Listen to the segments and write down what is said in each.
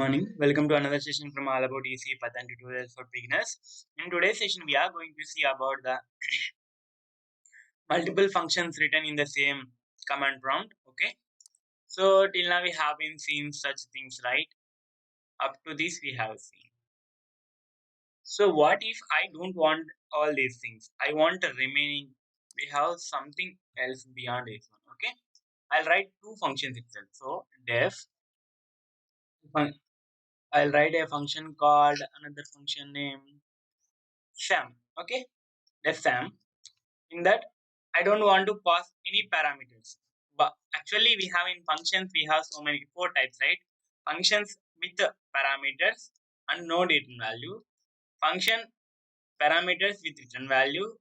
Morning. Welcome to another session from All About ECE Pattern Tutorials for Beginners. In today's session, we are going to see about the multiple functions written in the same command prompt. Okay. So till now we have been seeing such things, right? Up to this we have seen. So what if I don't want all these things? I want the remaining. We have something else beyond this one. Okay. I'll write two functions itself. So def. I'll write a function called another function name Sam. Okay. Def Sam. In that I don't want to pass any parameters. But actually we have in functions we have so many four types, right? Functions with parameters and no written value, function parameters with written value,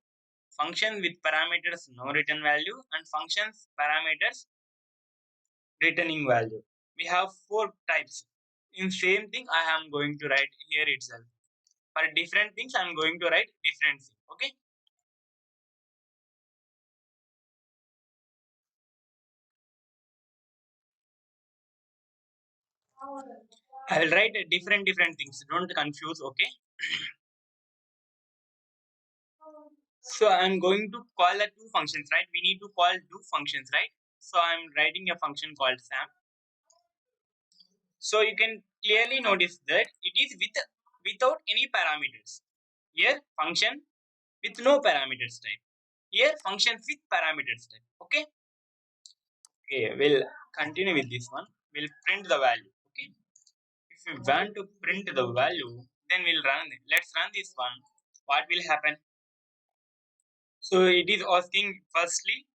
function with parameters no written value, and functions parameters returning value. We have four types. In same thing I am going to write here itself. For different things I am going to write different thing. Okay. I will write different things. Don't confuse. Okay. So I'm going to call the two functions, right? We need to call two functions, right? So I'm writing a function called Sam. So you can clearly notice that it is without any parameters. Here function with no parameters type. Here function with parameters type. Okay. Okay. We'll continue with this one. We'll print the value. Okay. If we want to print the value, then we'll run it. Let's run this one. What will happen? So it is asking firstly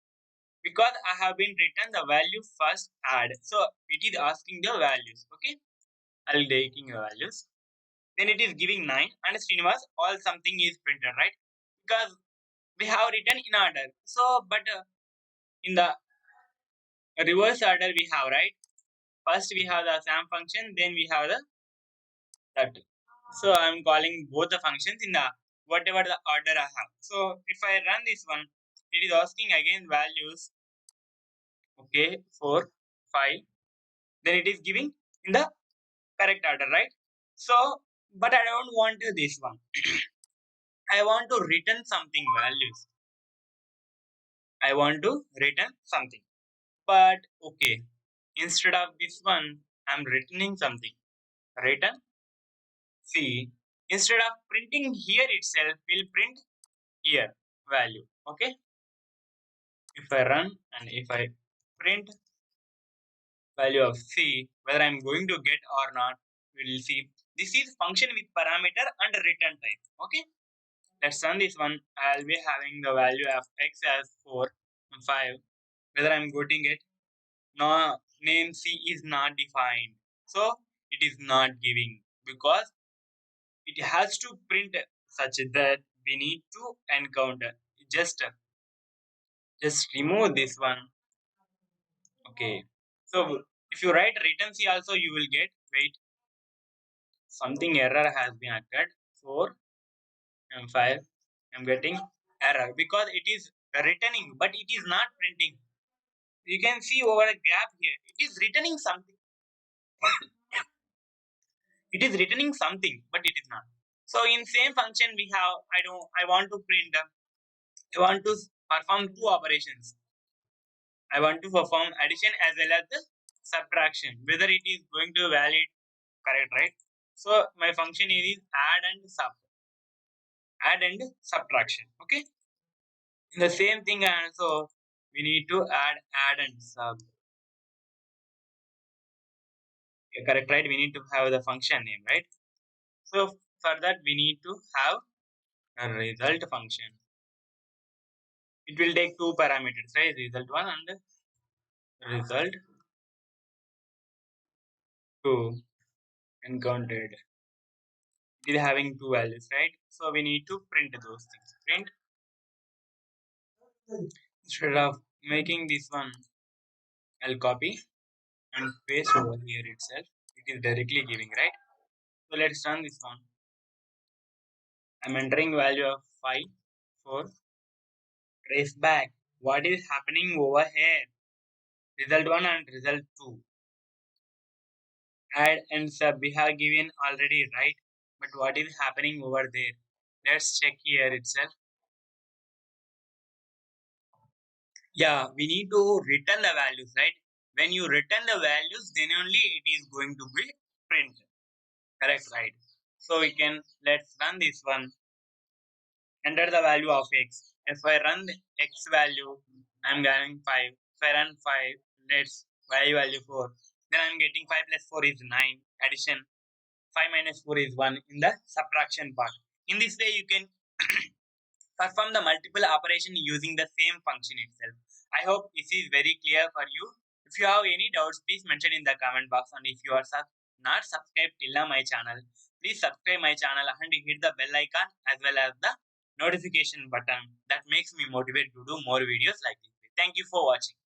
because I have been written the value first add. So it is asking the values. Okay. I'll taking the values. Then it is giving 9 and Srinivas all something is printed, right? Because we have written in order. So but in the reverse order we have, right? First we have the SAM function, then we have the that. So I'm calling both the functions in the whatever the order I have. So if I run this one, it is asking again values. Okay, 4, 5. Then it is giving in the correct order, right? So, but I don't want to this one. I want to return something values. I want to return something. But okay, instead of this one, I'm returning something. Return. See, instead of printing here itself, we'll print here value. Okay. If I run and if I print value of C, whether I'm going to get or not, we'll see. This is function with parameter and return type. Okay. Let's run this one. I'll be having the value of x as 4 and 5. Whether I'm getting it, no name C is not defined. So it is not giving because it has to print such that we need to encounter. Just just remove this one. Okay. So if you write return C also you will get wait something error has been occurred. 4 and 5. I'm getting error because it is returning but it is not printing. You can see over a gap here. It is returning something. It is returning something, but it is not. So in same function we have. I want to print. I want to perform two operations. I want to perform addition as well as the subtraction. Whether it is going to valid correct, right? So my function is add and sub. Add and subtraction. Okay. In the same thing also we need to add and sub. Okay, correct, right? We need to have the function name, right? So for that we need to have a result function. It will take two parameters, right? Result 1 and result 2 encountered. It is having two values, right? So we need to print those things. Print instead of making this one, I'll copy and paste over here itself. It is directly giving, right? So let's run this one. I'm entering value of 5, 4, trace back. What is happening over here? Result 1 and result 2. Add and sub we have given already, right? But what is happening over there? Let's check here itself. Yeah, we need to return the values, right? When you return the values, then only it is going to be print. Correct, right? So we can, let's run this one. Enter the value of x. If I run the x value, I'm getting 5. If I run 5, let's value 4. Then I'm getting 5 plus 4 is 9. Addition. 5 minus 4 is 1 in the subtraction part. In this way, you can perform the multiple operation using the same function itself. I hope this is very clear for you. If you have any doubts, please mention in the comment box. And if you are not subscribed till now my channel, please subscribe my channel and hit the bell icon as well as the notification button. That makes me motivated to do more videos like this. Thank you for watching.